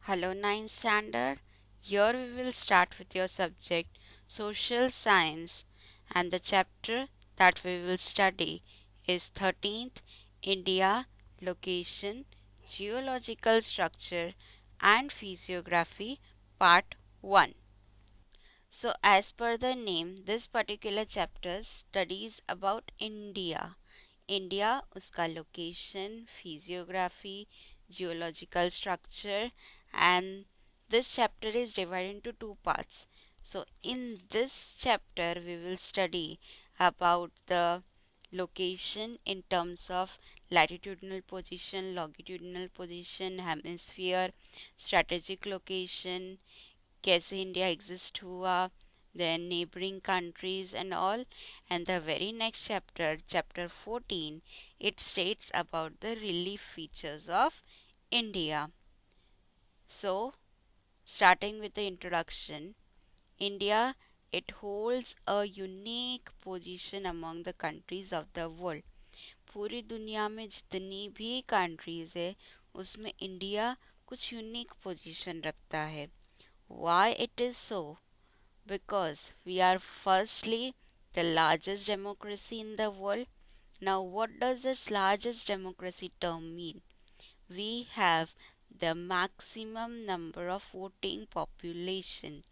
Hello, ninth standard. Here we will start with your subject Social Science, and the chapter that we will study is 13th India, Location, Geological Structure and Physiography, Part 1. So, as per the name, this particular chapter studies about India. India, उसका location, physiography, geological structure, and this chapter is divided into two parts. So, in this chapter, we will study about the location in terms of latitudinal position, longitudinal position, hemisphere, strategic location, कैसे India exist हुआ, then neighboring countries and all. And the very next chapter, chapter 14, it states about the relief features of India. So, starting with the introduction, India, it holds a unique position among the countries of the world. पूरी दुनिया में जितनी भी countries है उसमें India कुछ unique position रखता है. Why it is so? Because we are firstly the largest democracy in the world. Now, what does this largest democracy term mean? We have the maximum number of voting population,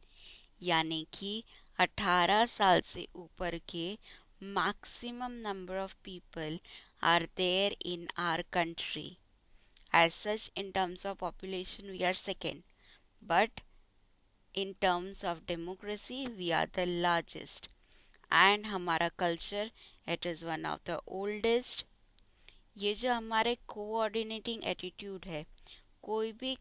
यानी कि 18 साल से ऊपर के maximum number of people are there in our country. As such, in terms of population, we are second. But in terms of democracy, we are the largest. And हमारा culture, it is one of the oldest. ये जो हमारे coordinating attitude है, कोई भी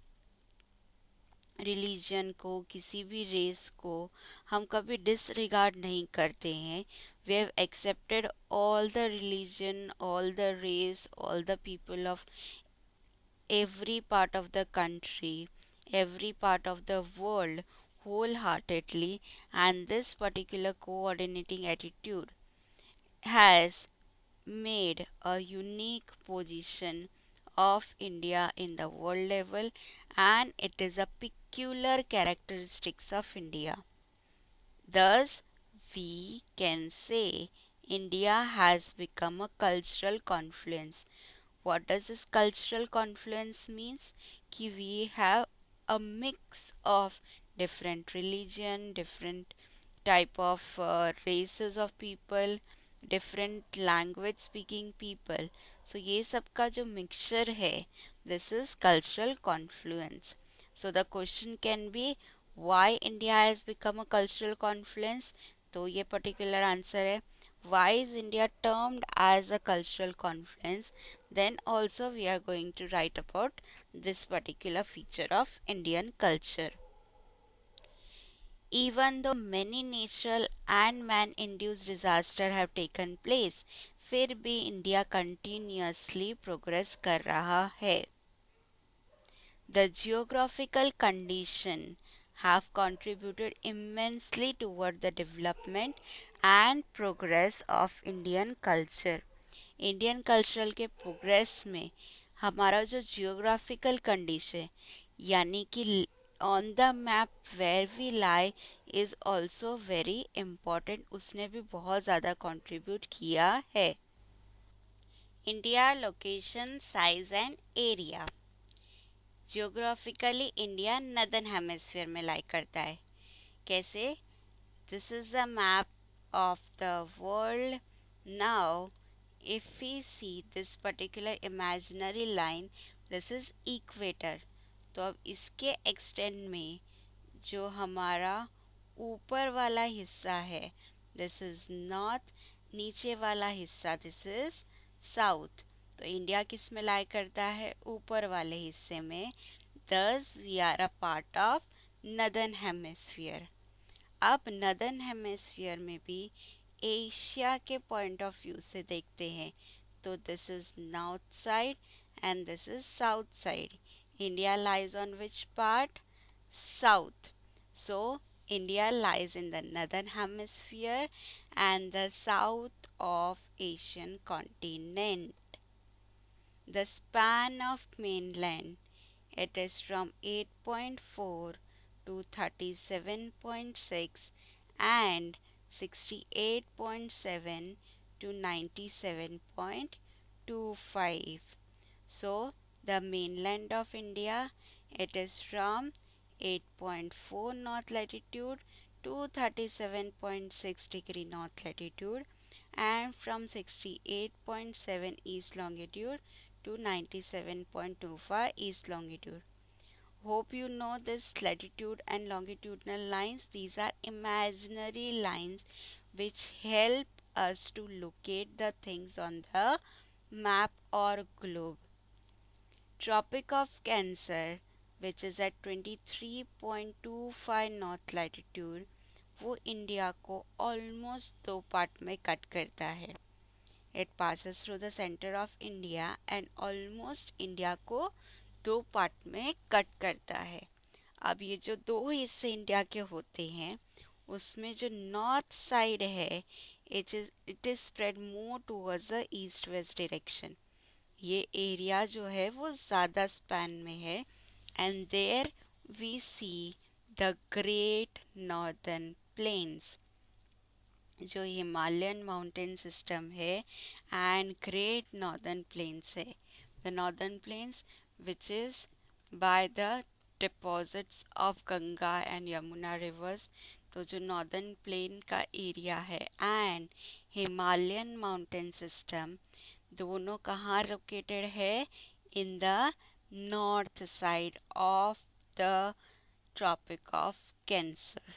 religion को, किसी भी रेस को हम कभी डिसरिगार्ड नहीं करते हैं. We have accepted all the religion, all the race, all the people of every part of the country, every part of the world wholeheartedly, and this particular coordinating attitude has made a unique position of India in the world level, and it is a peculiar characteristics of India. Thus, we can say India has become a cultural confluence. What does this cultural confluence means? कि we have a mix of different religion, different type of races of people, different language speaking people. So ये सब का जो mixture है, this is cultural confluence. So the question can be why India has become a cultural confluence? तो ये particular answer है. Why is India termed as a cultural confluence? Then also we are going to write about this particular feature of Indian culture. Even though many natural and man-induced disasters have taken place, फिर भी India continuously progress कर रहा है. The geographical condition have contributed immensely toward the development and progress of Indian culture. Indian cultural के progress में हमारा जो geographical condition यानी कि on the map where we lie is also very important, उसने भी बहुत ज़्यादा कंट्रीब्यूट किया है. India location size and area. Geographically India northern hemisphere में लाई करता है. कैसे? This is the map of the world. Now if we see this particular imaginary line, this is equator. तो अब इसके एक्सटेंड में जो हमारा ऊपर वाला हिस्सा है, दिस इज नॉर्थ. नीचे वाला हिस्सा दिस इज साउथ. तो इंडिया किस में लाई करता है? ऊपर वाले हिस्से में. Thus we are a part of northern hemisphere. अब नदर्न हेमिस्फीयर में भी एशिया के पॉइंट ऑफ व्यू से देखते हैं तो this is north side and this is south side. India lies on which part? South. So India lies in the northern hemisphere and the south of Asian continent. The span of mainland It is from 8.4 to 37.6 and 68.7 to 97.25. So the mainland of India, it is from 8.4 north latitude to 37.6 degree north latitude, and from 68.7 east longitude to 97.25 east longitude. Hope you know this latitude and longitudinal lines. These are imaginary lines which help us to locate the things on the map or globe. Tropic of Cancer, which is at 23.25 north latitude, वो India को almost दो part में cut करता है. It passes through the centre of India and almost India को दो part में cut करता है. अब ये जो दो हिस्से इंडिया के होते हैं उसमें जो नॉर्थ साइड है it is spread more towards the east west direction. ये एरिया जो है वो ज़्यादा स्पैन में है and there we see the great northern plains, जो हिमालयन माउंटेन सिस्टम है एंड ग्रेट नॉर्दर्न प्लेन्स है. The northern plains which is by the deposits of Ganga and Yamuna rivers. तो जो नॉर्दर्न प्लेन का एरिया है एंड हिमालयन माउंटेन सिस्टम दोनों कहाँ located है? In the north side of the Tropic of Cancer.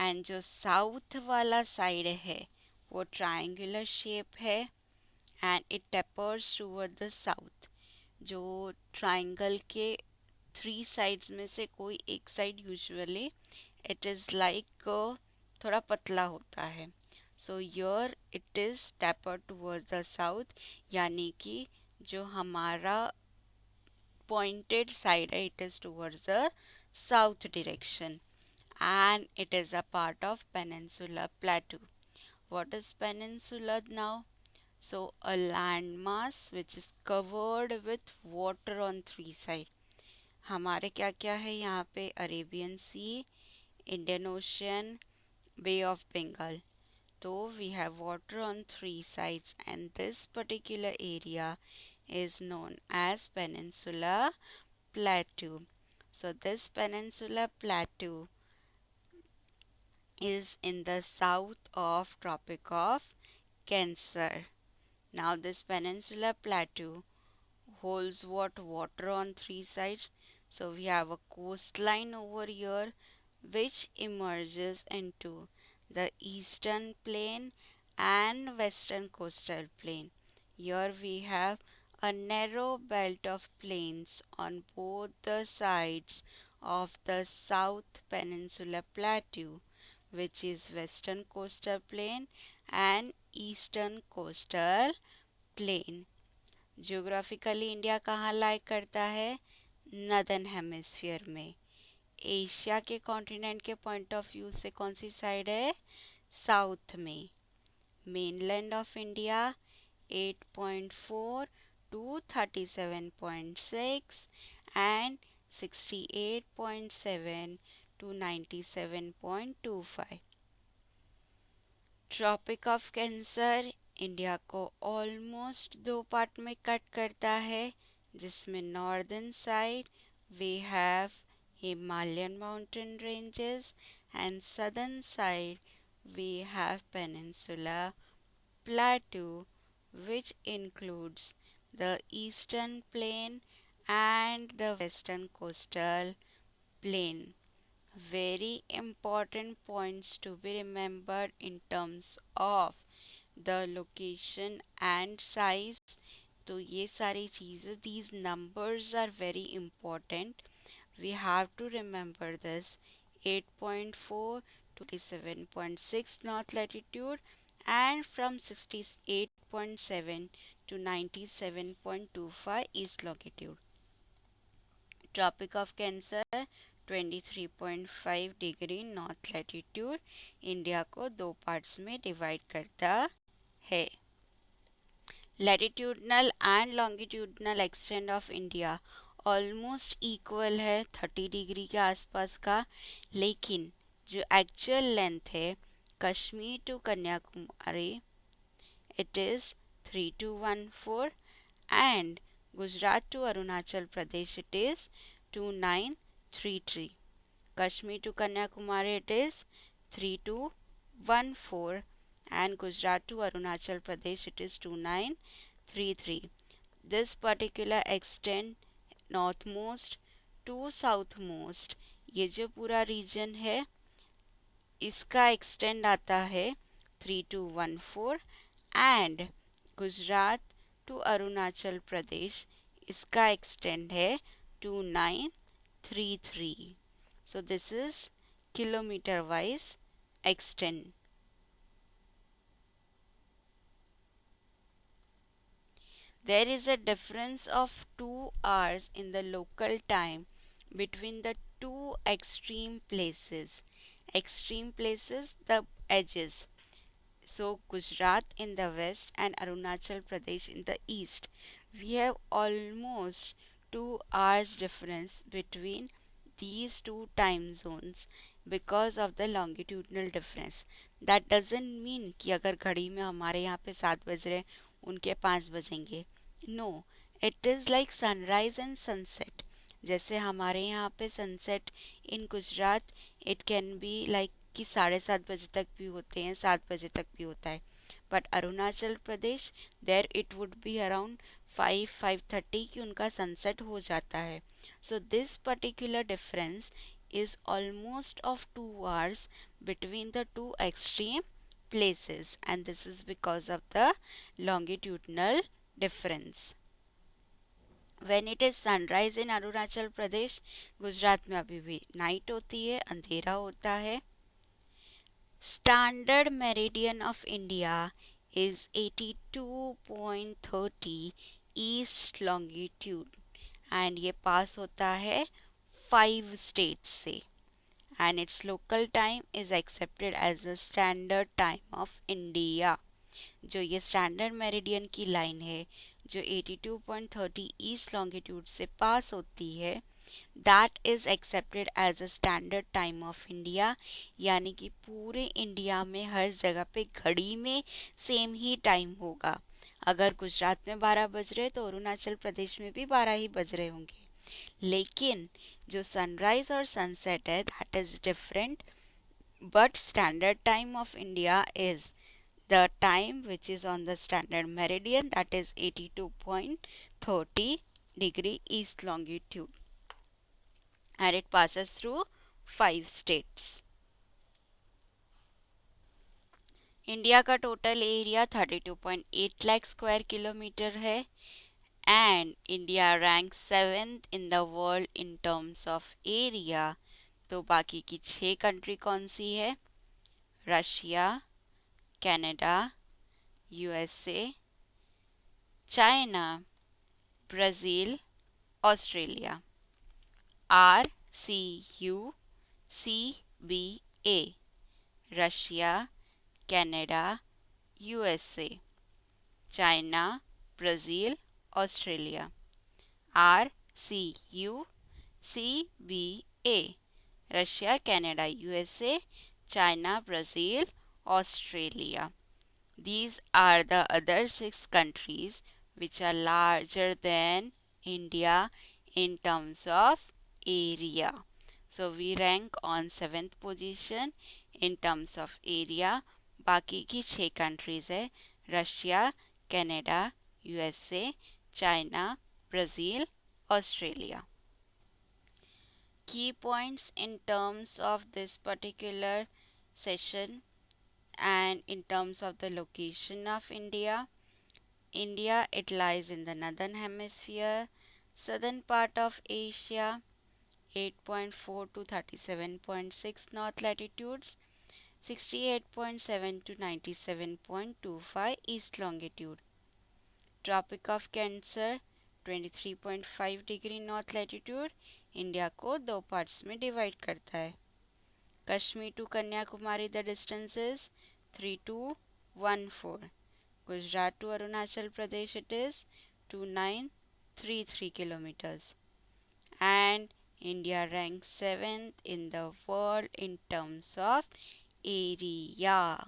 And जो south वाला साइड है वो ट्रायंगुलर शेप है and it tapers toward the south. जो ट्रायंगल के थ्री साइड्स में से कोई एक side usually it is like थोड़ा पतला होता है. So your it is taper towards the south, यानी कि जो हमारा पॉइंटेड साइड है it is towards the south direction and it is a part of Peninsular Plateau. What is Peninsula now? So a landmass which is covered with water on three sides. हमारे क्या क्या है यहाँ पे? Arabian Sea, Indian Ocean, Bay of Bengal. So we have water on three sides and this particular area is known as Peninsula Plateau. So this Peninsula Plateau is in the south of Tropic of Cancer. Now this Peninsula Plateau holds what? Water on three sides. So we have a coastline over here which emerges into the eastern plain and western coastal plain. Here we have a narrow belt of plains on both the sides of the South Peninsula Plateau, which is western coastal plain and eastern coastal plain. Geographically India कहाँ lie करता है? Northern hemisphere में. Asia के continent के point of view से कौन सी side है? साउथ में. Mainland of India 8.4 to 37.6 and 68.7 to 97.25. Tropic of Cancer India को ऑलमोस्ट दो पार्ट में कट करता है, जिसमें northern side we have Himalayan mountain ranges and southern side we have peninsula plateau which includes the eastern plain and the western coastal plain. Very important points to be remembered in terms of the location and size. तो ये सारी चीज़ें, these numbers are very important. We have to remember this. 8.4 to 7.6 north latitude and from 68.7 to 97.25 east longitude. Tropic of Cancer 23.5 degree north latitude India को दो parts में divide करता है. Latitudinal and longitudinal extent of India almost equal है 30 degree के आसपास का, लेकिन जो एक्चुअल लेंथ है Kashmir to Kanyakumari it is 3214 and Gujarat to Arunachal Pradesh it is 2933. Kashmir to Kanyakumari it is 3214 and Gujarat to Arunachal Pradesh it is 2933. This particular extent northmost to southmost ये जो पूरा reason है इसका extend आता है 3214 and Gujarat to Arunachal Pradesh इसका extend है 2933. So this is kilometer wise extent. There is a difference of 2 hours in the local time between the two extreme places. Extreme places, the edges. So Gujarat in the west and Arunachal Pradesh in the east. We have almost 2 hours difference between these two time zones because of the longitudinal difference. That doesn't mean कि अगर घड़ी में हमारे यहाँ पे 7 बज रहे उनके 5 बजेंगे. No, it is like sunrise and sunset. जैसे हमारे यहाँ पे sunset in Gujarat it can be like कि 7:30 बजे तक भी होते हैं 7 बजे तक भी होता है but Arunachal Pradesh there it would be around 5-5:30 कि उनका सनसेट हो जाता है. So this particular difference is almost of 2 hours between the two extreme places and this is because of the longitudinal difference. When it is sunrise in Arunachal Pradesh, Gujarat में अभी भी night होती है, अंधेरा होता है. Standard meridian of India is 82.30 east longitude and ये पास होता है 5 states से and its local time is accepted as the standard time of India. जो ये स्टैंडर्ड मेरिडियन की लाइन है जो 82.30 ईस्ट लॉन्गिट्यूड से पास होती है that is accepted as a standard time of India. यानी कि पूरे इंडिया में हर जगह पे घड़ी में सेम ही टाइम होगा. अगर गुजरात में 12 बज रहे तो अरुणाचल प्रदेश में भी 12 ही बज रहे होंगे. लेकिन जो सनराइज और सनसेट है that is different but standard time of India is the time which is on the standard meridian that is 82.30 degree east longitude and it passes through 5 states. India का total area 32.8 lakh square kilometre है and India rank 7th in the world in terms of area. तो बाकी की 6 country कौन सी है? Russia, Canada, USA, China, Brazil, Australia. RCUCBA Russia, Canada, USA, China, Brazil, Australia. RCUCBA Russia, Canada, USA, China, Brazil, Australia. These are the other 6 countries which are larger than India in terms of area. So we rank on 7th position in terms of area. बाकी की 6 countries है Russia, Canada, USA, China, Brazil, Australia. Key points in terms of this particular session and in terms of the location of India. India, it lies in the northern hemisphere, southern part of Asia, 8.4 to 37.6 north latitudes, 68.7 to 97.25 east longitude. Tropic of Cancer, 23.5 degree north latitude India को 2 parts में divide करता है. Kashmir to Kanyakumari the distance is 3214. Gujarat to Arunachal Pradesh it is 2933 kilometers. and India ranks 7th in the world in terms of area.